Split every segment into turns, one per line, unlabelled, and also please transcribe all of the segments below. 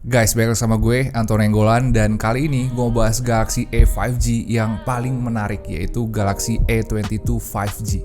Guys, balik sama gue, Anton Nenggolan, dan kali ini gue mau bahas Galaxy A 5G yang paling menarik, yaitu Galaxy A22 5G.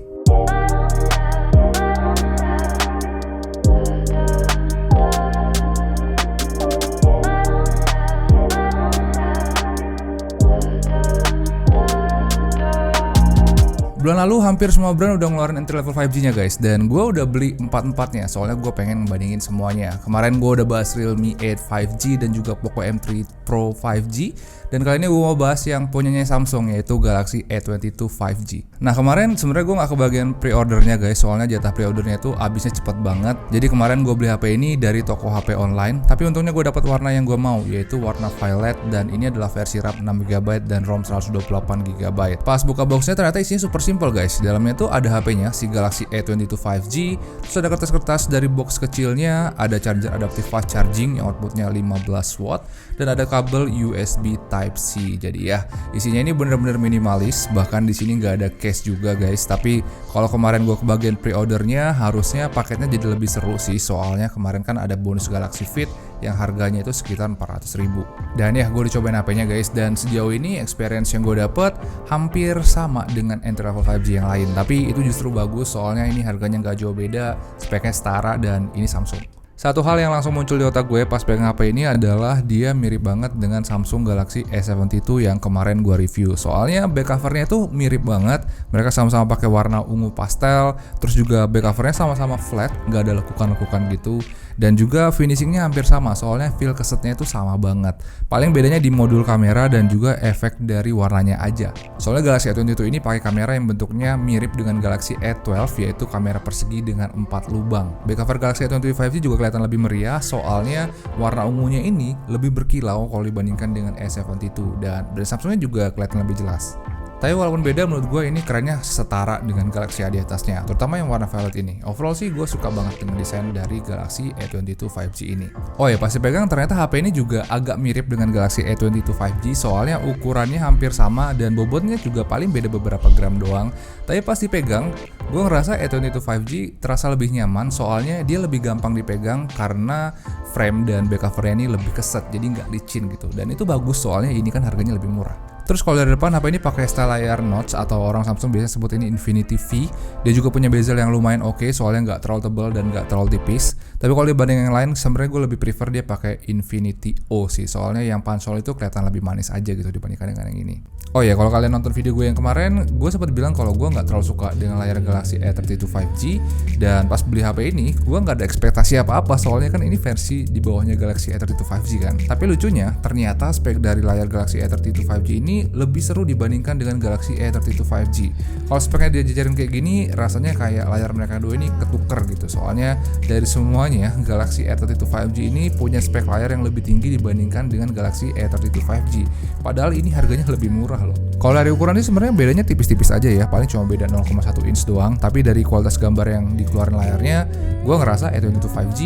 Bulan lalu hampir semua brand udah ngeluarin entry level 5G-nya guys, dan gue udah beli empat-empatnya soalnya gue pengen ngebandingin semuanya. Kemarin gue udah bahas Realme 8 5G dan juga Poco M3 Pro 5G, dan kali ini gue mau bahas yang punyanya Samsung, yaitu Galaxy A22 5G. Nah, kemarin sebenarnya gue gak kebagian pre-ordernya guys, soalnya jatah pre-ordernya itu habisnya cepet banget. Jadi kemarin gue beli HP ini dari toko HP online, tapi untungnya gue dapat warna yang gue mau, yaitu warna violet, dan ini adalah versi RAM 6GB dan ROM 128GB. Pas buka boxnya ternyata isinya super simple guys. Dalamnya tuh ada HP-nya, si Galaxy A22 5G, terus ada kertas-kertas dari box kecilnya, ada charger adaptive fast charging yang outputnya 15W, dan ada kabel USB Type-C. Jadi ya, isinya ini bener-bener minimalis, bahkan di sini nggak ada case juga guys. Tapi kalau kemarin gue kebagian pre-ordernya, harusnya paketnya jadi lebih seru sih, soalnya kemarin kan ada bonus Galaxy Fit yang harganya itu sekitar 400.000. Dan ya, gue dicobain HP-nya guys, dan sejauh ini experience yang gue dapet hampir sama dengan entry level 5G yang lain. Tapi itu justru bagus, soalnya ini harganya nggak jauh beda, speknya setara, dan ini Samsung. Satu hal yang langsung muncul di otak gue pas pegang HP ini adalah dia mirip banget dengan Samsung Galaxy S72 yang kemarin gue review. Soalnya back covernya tuh mirip banget, mereka sama-sama pakai warna ungu pastel, terus juga back covernya sama-sama flat, nggak ada lekukan-lekukan gitu. Dan juga finishingnya hampir sama, soalnya feel kesetnya itu sama banget. Paling bedanya di modul kamera dan juga efek dari warnanya aja. Soalnya Galaxy A22 ini pakai kamera yang bentuknya mirip dengan Galaxy A12, yaitu kamera persegi dengan 4 lubang. Back cover Galaxy A22 5G juga kelihatan lebih meriah, soalnya warna ungunya ini lebih berkilau kalau dibandingkan dengan A72, dan dari Samsungnya juga kelihatan lebih jelas. Tapi walaupun beda, menurut gue ini kerennya setara dengan Galaxy A di atasnya, terutama yang warna violet ini. Overall sih gue suka banget dengan desain dari Galaxy A22 5G ini. Oh ya, pasti pegang ternyata HP ini juga agak mirip dengan Galaxy A22 5G, soalnya ukurannya hampir sama dan bobotnya juga paling beda beberapa gram doang. Tapi pas dipegang, gue ngerasa A22 5G terasa lebih nyaman, soalnya dia lebih gampang dipegang karena frame dan back covernya ini lebih keset, jadi nggak licin gitu. Dan itu bagus, soalnya ini kan harganya lebih murah. Terus kalau dari depan, HP ini pakai style layar notch atau orang Samsung biasa sebut ini Infinity V. Dia juga punya bezel yang lumayan oke, soalnya nggak terlalu tebal dan nggak terlalu tipis. Tapi kalau dibanding yang lain, sebenarnya gue lebih prefer dia pakai Infinity O sih, soalnya yang pansol itu kelihatan lebih manis aja gitu dibandingkan dengan yang ini. Oh ya, kalau kalian nonton video gue yang kemarin, gue sempat bilang kalau gue nggak terlalu suka dengan layar Galaxy A32 5G, dan pas beli HP ini, gue nggak ada ekspektasi apa-apa, soalnya kan ini versi di bawahnya Galaxy A32 5G kan. Tapi lucunya, ternyata spek dari layar Galaxy A32 5G ini lebih seru dibandingkan dengan Galaxy A32 5G. Kalau speknya dia jajarin kayak gini, rasanya kayak layar mereka dua ini ketuker gitu. Soalnya dari semuanya, Galaxy A32 5G ini punya spek layar yang lebih tinggi dibandingkan dengan Galaxy A32 5G. Padahal ini harganya lebih murah loh. Kalau dari ukuran ini sebenarnya bedanya tipis-tipis aja ya, paling cuma beda 0,1 inch doang. Tapi dari kualitas gambar yang dikeluarin layarnya, gue ngerasa A22 5G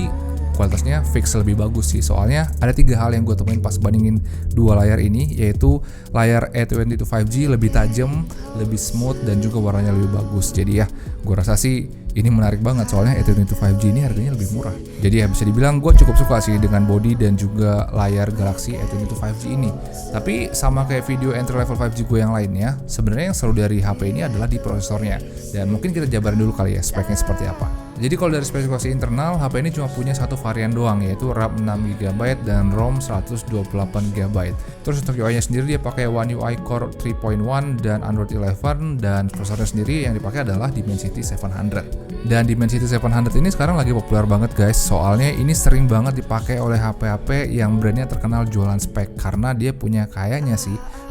kualitasnya fix lebih bagus sih. Soalnya ada 3 hal yang gue temuin pas bandingin dua layar ini, yaitu layar A22 5G lebih tajam, lebih smooth, dan juga warnanya lebih bagus. Jadi ya, gue rasa sih ini menarik banget, soalnya A22 5G ini harganya lebih murah. Jadi ya bisa dibilang gue cukup suka sih dengan body dan juga layar Galaxy A22 5G ini. Tapi sama kayak video entry level 5G gue yang lainnya, sebenarnya yang seru dari HP ini adalah di prosesornya. Dan mungkin kita jabarin dulu kali ya speknya seperti apa. Jadi kalau dari spesifikasi internal, HP ini cuma punya satu varian doang, yaitu RAM 6GB dan ROM 128GB. Terus untuk UI-nya sendiri dia pakai One UI Core 3.1 dan Android 11, dan prosesornya sendiri yang dipakai adalah Dimensity 700. Dan Dimensity 700 ini sekarang lagi populer banget guys, soalnya ini sering banget dipakai oleh HP-HP yang brandnya terkenal jualan spek, karena dia punya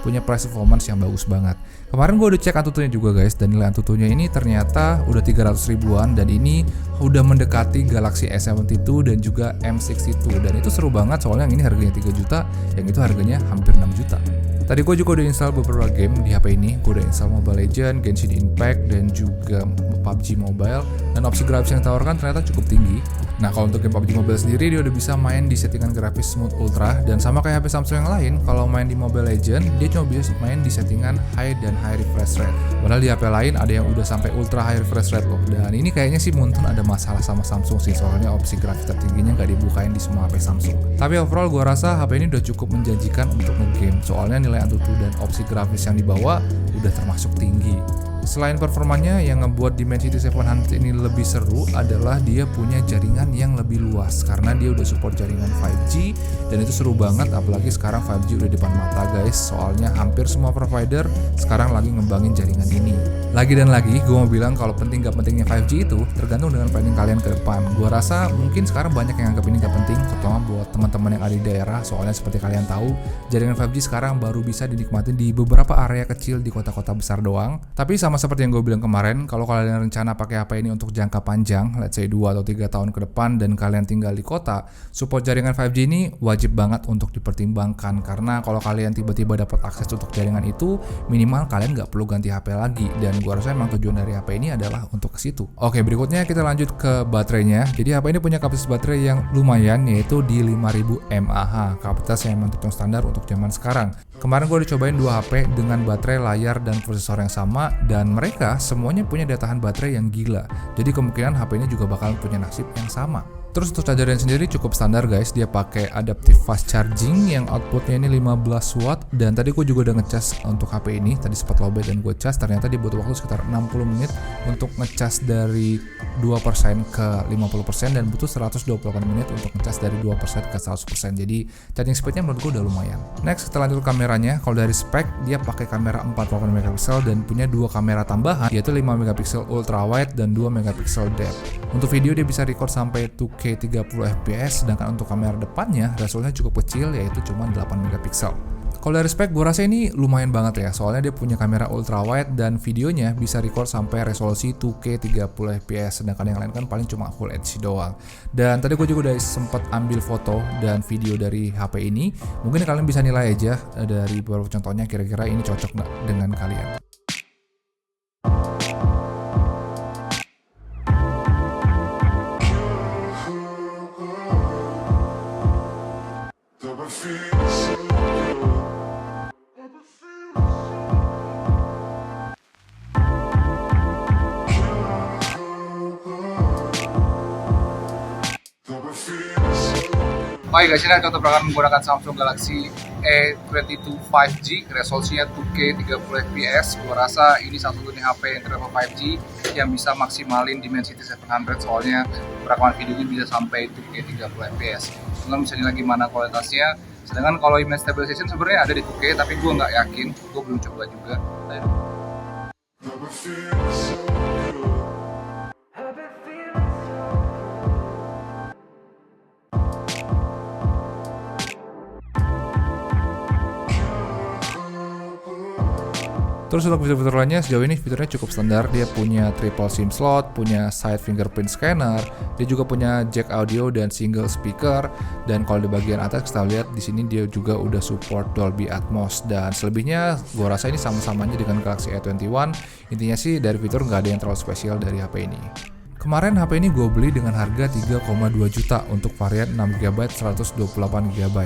punya price performance yang bagus banget. Kemarin gue udah cek Antutunya juga guys, dan nilai Antutunya ini ternyata udah 300 ribuan, dan ini udah mendekati Galaxy S72 dan juga M62, dan itu seru banget soalnya yang ini harganya 3 juta, yang itu harganya hampir 6 juta. Tadi gue juga udah install beberapa game di HP ini. Gue udah install Mobile Legends, Genshin Impact, dan juga PUBG Mobile. Dan opsi grafis yang ditawarkan ternyata cukup tinggi. Nah, kalau untuk game PUBG Mobile sendiri dia udah bisa main di settingan grafis smooth ultra, dan sama kayak HP Samsung yang lain, kalau main di Mobile Legends dia cuma bisa main di settingan high dan high refresh rate. Padahal di HP lain ada yang udah sampai ultra high refresh rate loh. Dan ini kayaknya sih Muntun ada masalah sama Samsung sih, soalnya opsi grafis tertingginya nggak dibukain di semua HP Samsung. Tapi overall gua rasa HP ini udah cukup menjanjikan untuk nge-game, soalnya nilai Antutu dan opsi grafis yang dibawa udah termasuk tinggi. Selain performanya, yang ngebuat Dimensity 700 ini lebih seru adalah dia punya jaringan yang lebih luas karena dia udah support jaringan 5G, dan itu seru banget apalagi sekarang 5G udah depan mata guys, soalnya hampir semua provider sekarang lagi ngembangin jaringan ini. Lagi dan lagi, gue mau bilang kalau penting gak pentingnya 5G itu tergantung dengan planning kalian ke depan. Gue rasa mungkin sekarang banyak yang anggap ini gak penting, terutama buat teman-teman yang ada di daerah, soalnya seperti kalian tahu, jaringan 5G sekarang baru bisa dinikmatin di beberapa area kecil di kota-kota besar doang. Tapi sama seperti yang gue bilang kemarin, kalau kalian rencana pakai HP ini untuk jangka panjang, let's say 2 atau 3 tahun ke depan dan kalian tinggal di kota, support jaringan 5G ini wajib banget untuk dipertimbangkan, karena kalau kalian tiba-tiba dapat akses untuk jaringan itu, minimal kalian nggak perlu ganti HP lagi, dan gue rasa emang tujuan dari HP ini adalah untuk ke situ. Oke, berikutnya kita lanjut ke baterainya. Jadi HP ini punya kapasitas baterai yang lumayan, yaitu di 5000 mAh, kapasitas yang memang tipe standar untuk zaman sekarang. Kemarin gue udah cobain 2 HP dengan baterai, layar, dan prosesor yang sama, dan mereka semuanya punya daya tahan baterai yang gila. Jadi kemungkinan HP ini juga bakal punya nasib yang sama. Terus untuk chargernya sendiri cukup standar guys, dia pakai adaptive fast charging yang outputnya ini 15 watt, dan tadi gue juga udah ngecas untuk HP ini, tadi sempat lowbat dan gue cas, ternyata dia butuh waktu sekitar 60 menit untuk ngecas dari 2% ke 50% dan butuh 128 menit untuk ngecas dari 2% ke 100%. Jadi charging speednya menurut gue udah lumayan. Next, kita lanjut ke kameranya. Kalau dari spek dia pakai kamera 48 megapiksel dan punya 2 kamera tambahan, yaitu 5 megapiksel ultra wide dan 2 megapiksel depth. Untuk video dia bisa record sampai 2K 30 fps, sedangkan untuk kamera depannya resolusinya cukup kecil, yaitu cuma 8 megapiksel. Kalau dari spek gue rasa ini lumayan banget ya, soalnya dia punya kamera ultra wide dan videonya bisa record sampai resolusi 2K 30 fps, sedangkan yang lain kan paling cuma Full HD doang. Dan tadi gue juga udah sempet ambil foto dan video dari HP ini, mungkin kalian bisa nilai aja dari beberapa contohnya kira-kira ini cocok nggak dengan kalian. Oke guys, ini contoh perangkat menggunakan Samsung Galaxy A22 5G, resolusinya 2K 30 fps. Gua rasa ini satu-satunya HP entry level 5G yang bisa maksimalin Dimensity 700, soalnya perekaman videonya bisa sampai 2K 30 fps. Kalian bisa nilai gimana kualitasnya. Sedangkan kalau image stabilization sebenarnya ada di 2K, tapi gue nggak yakin, gue belum coba juga. Terus untuk fitur-fitur lainnya sejauh ini fiturnya cukup standar. Dia punya triple SIM slot, punya side fingerprint scanner, dia juga punya jack audio dan single speaker. Dan kalau di bagian atas kita lihat di sini dia juga udah support Dolby Atmos. Dan selebihnya gua rasa ini sama-sama aja dengan Galaxy A21. Intinya sih dari fitur nggak ada yang terlalu spesial dari HP ini. Kemarin HP ini gue beli dengan harga 3,2 juta untuk varian 6GB 128GB.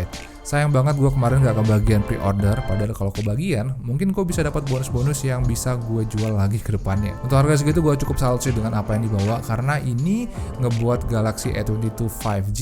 Sayang banget gue kemarin gak kebagian pre-order, padahal kalau kebagian mungkin gue bisa dapat bonus-bonus yang bisa gue jual lagi ke depannya. Untuk harga segitu gue cukup salut sih dengan apa yang dibawa, karena ini ngebuat Galaxy A22 5G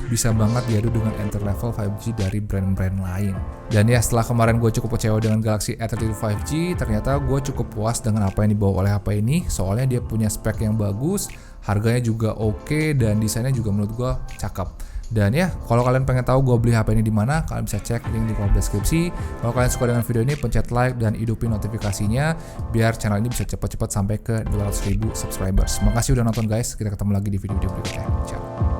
bisa banget diadu dengan entry level 5G dari brand-brand lain. Dan ya setelah kemarin gue cukup kecewa dengan Galaxy A32 5G, ternyata gue cukup puas dengan apa yang dibawa oleh HP ini, soalnya dia punya spek yang bagus, harganya juga oke, dan desainnya juga menurut gue cakep. Dan ya, kalau kalian pengen tahu gue beli HP ini di mana, kalian bisa cek link di kolom deskripsi. Kalau kalian suka dengan video ini, pencet like dan hidupin notifikasinya biar channel ini bisa cepat-cepat sampai ke 200.000 subscribers. Makasih udah nonton guys, kita ketemu lagi di video berikutnya. Ciao.